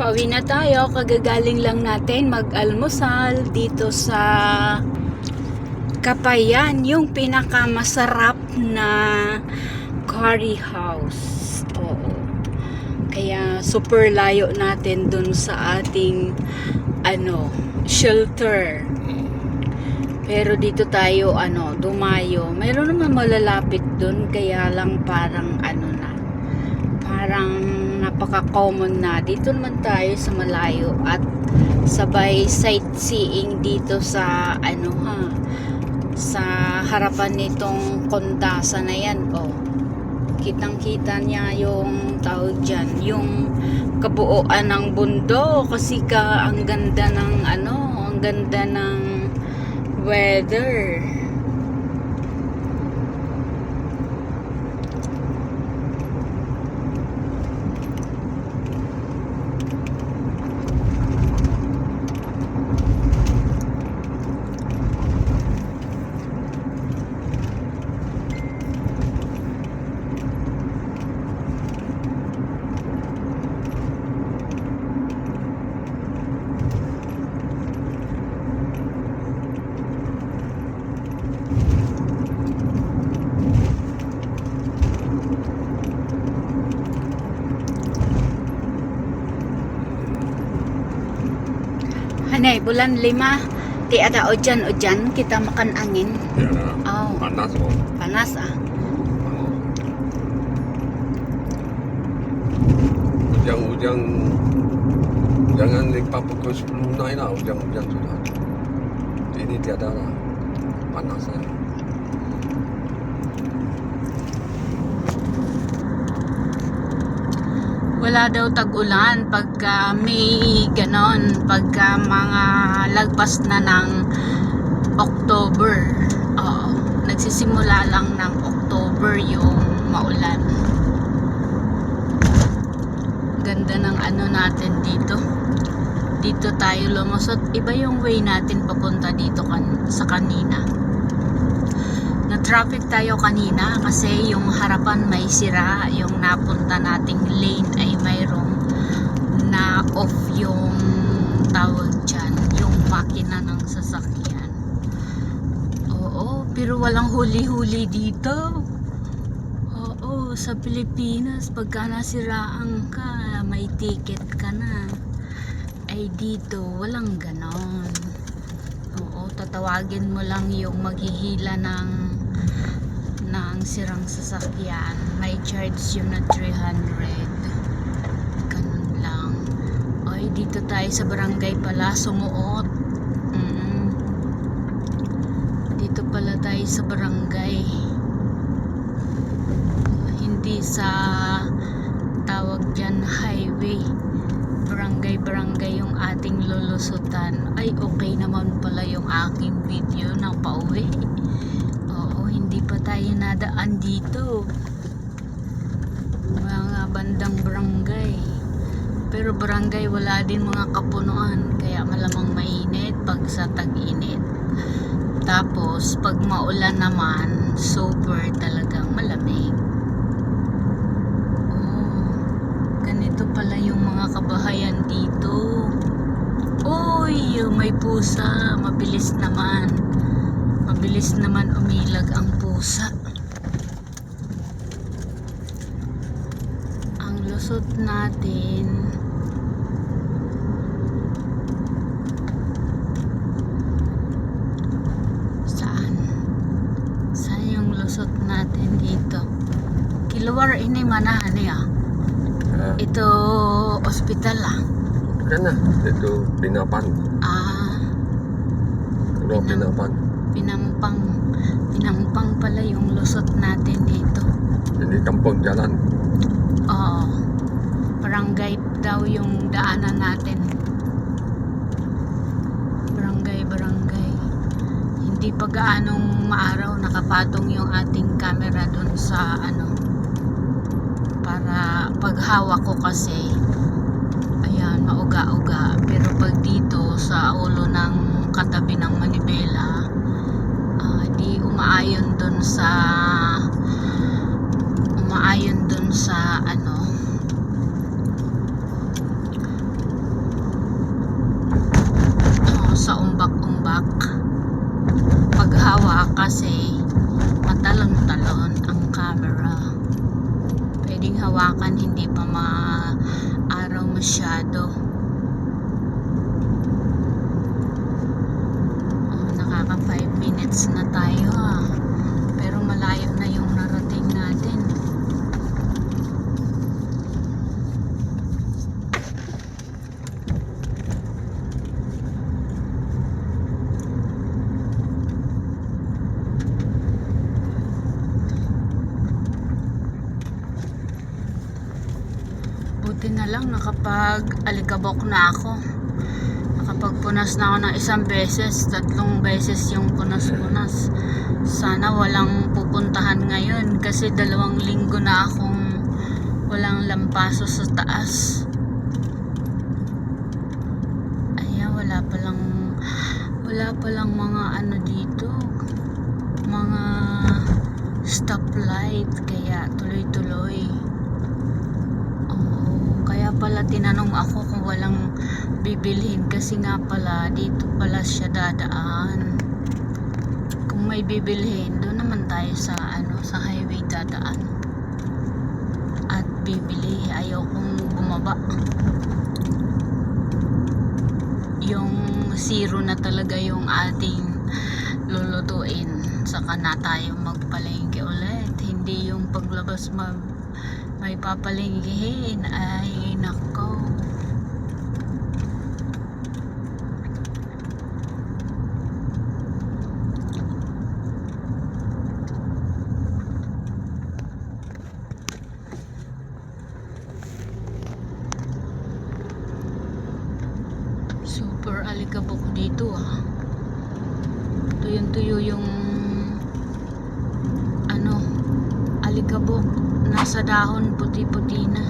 Pauwi na tayo, kagagaling lang natin mag-almusal dito sa Kapayan, yung pinakamasarap na curry house. Oo. Kaya super layo natin dun sa ating shelter. Pero dito tayo dumayo. Mayroon naman malalapit dun, kaya lang parang parang napaka-common na. Dito naman tayo sa malayo at sabay sightseeing dito sa sa harapan nitong Kondasa na yan. Kitang-kita niya yung tawag dyan, yung kabuuan ng bundok kasi ang ganda ng ang ganda ng weather. Hanay, bulan 5, ti ada o dyan kita makan angin. Panas Panas Ujang jangan lupa pukul 10 naik lah, ujang sudah. Ini tiada lah, panas lah. Wala daw tag-ulan pagka may ganon, pagka mga lagpas na ng October. Nagsisimula lang ng October yung maulan. Ganda ng natin dito. Dito tayo lumusot. Iba yung way natin papunta dito sa kanina. Na-traffic tayo kanina kasi yung harapan may sira. Yung napunta nating lane ay mayroong na off yung tawag dyan, yung makina ng sasakyan. Oo, pero walang huli-huli dito. Oo, sa Pilipinas pagka nasiraan ka, may ticket ka na. Ay dito, walang ganon. Oo, tatawagin mo lang yung maghihila ng sirang sasakyan. May charge yun na 300. Ganun lang. Ay, dito tayo sa barangay pala, Sumuot. Dito pala tayo sa barangay. Hindi sa tawag dyan highway. Barangay yung ating lulusutan. Ay, okay naman pala yung aking video na pauwi. Oo, hindi pa tayo nadaan dito. Mga bandang barangay. Pero barangay wala din mga kapunuan. Kaya malamang mainit pag sa tag-init. Tapos, pag maulan naman, super talagang malamig. Ganito pala yung mga kabahayan dito. Uy, may pusa. Mabilis naman umilag ang pusa. Ang lusot natin saan yung lusot natin dito? Kiluwar ini manahan ito ospital Kan lah, itu Pinapan. Pulau Pinampang pala yung lusot natin dito. Ini kampung jalan. Oo, barangay daw yung daanan natin. Barangay. Hindi pa gaanong maaraw, nakapatong yung ating camera dun sa para paghawak ko kasi ayan, mauga-uga. Pero pag dito sa ulo ng katabi ng manibela, di umaayon dun sa maghawak kasi matalon-talon ang camera. Pwedeng hawakan, hindi pa maaraw masyado. Nakaka 5 minutes na tayo pero malayo na yung narating natin. Buti na lang nakapag-alikabok na ako. Nakapagpunas na ako ng 1 beses, 3 beses yung punas-punas. Sana walang pupuntahan ngayon kasi 2 linggo na akong walang lampaso sa taas. Ayan, wala palang mga ano dito, mga stoplight, kaya tuloy-tuloy. Kaya pala tinanong ako kung walang bibilhin kasi nga pala dito pala siya dadaan. Kung may bibilhin, doon naman tayo sa sa highway dadaan at bibili. Ayaw kong bumaba. Yung 0 na talaga yung ating lulutuin, saka na tayo magpalengke ulit. Hindi yung paglabas may papalinggihin. Ay nako, super alikabok dito tuyong-tuyo yung alikabok, nasa dahon, puti-puti na.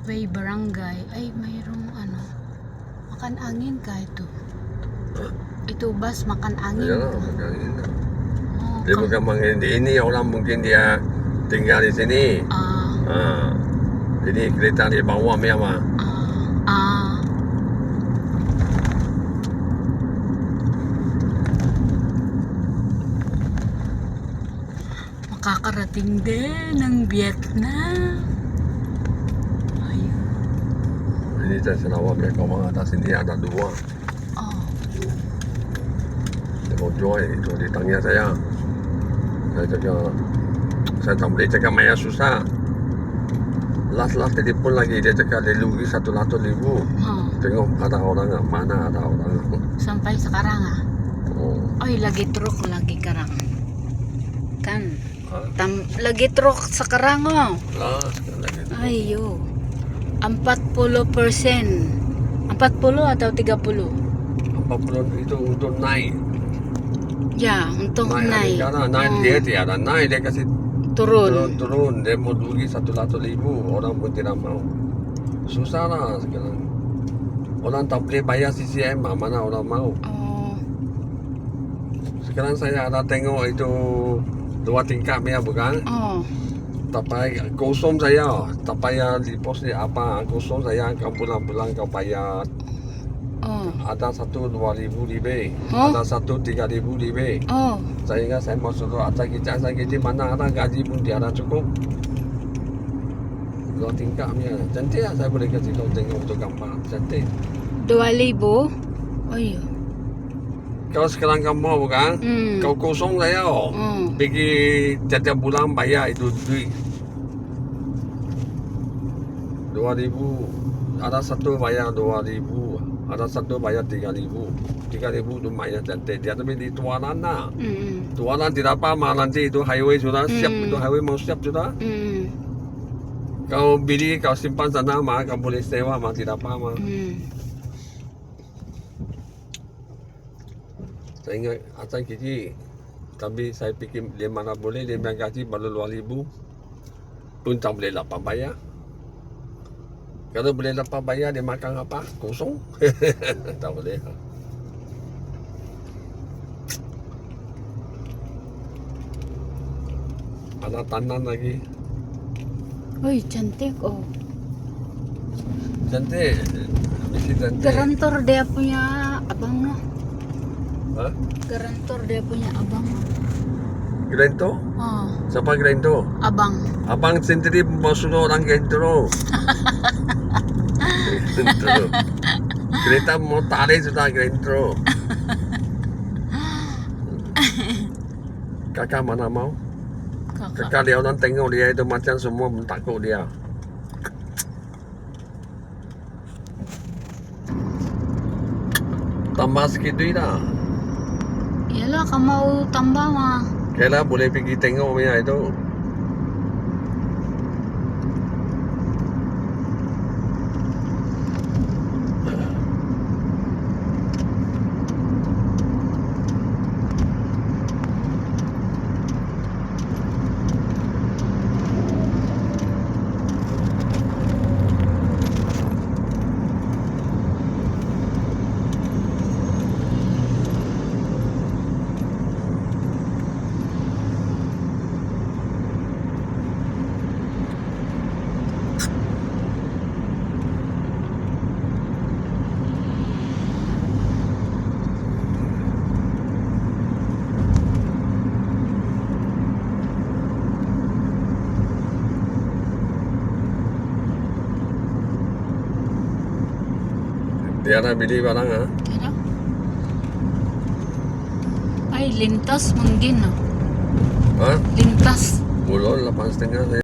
Way Barangay ay mayroong makan angin ka ito. Ito bus makan angin. Ayan na, magkakain na. Oh, Di ba kamang ini orang mungkin dia tinggal di sini. Jadi kereta di bawah memang. Makakarating din ng Vietnam. Ini saya Sarawak ya, kawan atas sini ada 2. Dia mau join, itu ditanya saya. Saya cakap, saya tak boleh cakap maya susah. Last telefon lagi, dia cakap dia lugi 100,000. Tengok ada orang nggak, mana ada orang. Sampai sekarang Oh. Oy, lagi truk lagi karang. Kan? Lagi truk sekarang Lah, sekali lagi. Ayo. 40%. 40 atau 30? 40 itu untuk naik. Ya, untuk naik. Karena naik dia ada naik, dia kasih turun. Dia mau rugi 100,000, orang pun tidak mau. Susah lah sekarang. Orang tak boleh bayar CCM, mana orang mau. Sekarang saya ada tengok itu 2 tingkat ya, bukan? tak payah kosong saya. Tak payah deposit apa. Kosong saya akan bulan-bulan kau bayar. Oh. Ada satu 2,000 lebih. Oh. Ada satu 3,000 lebih. Oh. Saya ingat saya masuk tu atas kita sakit mana ada gaji pun tiada cukup. Dua tingkat punya. Cantik lah saya boleh kasih kau tengok tu gambar. Cantik. 2,000. Oh iya. Kau sekarang kau mau bukan? Kau kosong saya. Pergi setiap bulan bayar itu duit. 2,000. Ada satu bayar 2,000. Ada satu bayar 3,000. 3,000 lumayan cantik. Dia tapi di tuanan lah. Tuanan tidak apa nanti itu highway sudah siap. Itu highway mau siap sudah. Kau beli kau simpan sana mah kau boleh sewa mah tidak apa mah. Saya ingat atas kiri. Tapi saya fikir dia mana boleh dia biar gaji baru 2,000 pun tak boleh dapat bayar. Kalau boleh dapat bayar dia makan apa? Kosong. Tak boleh. Ada tanah lagi. Oi, cantik oh. Cantik. Mesti cantik. Garantor dia punya abang no. Hah? Garantor dia punya abang. Gerento? Oh, Siapa Gerento? abang. Abang sendiri suruh orang Gerento. Gerento. Kereta mau tarik sudah Gerento. Kakak mana mau? Kakak. Kakak dia orang tengok dia itu macam semua takut dia. Tambah sikit duit dah. Yalah, kamu mau tambah mah. Kela boleh pergi tengok punya itu. Dia nak beli barang ah. Ano? Ay, lintas mungkin no. Ha? Lintas. Mulon 8.30 saya.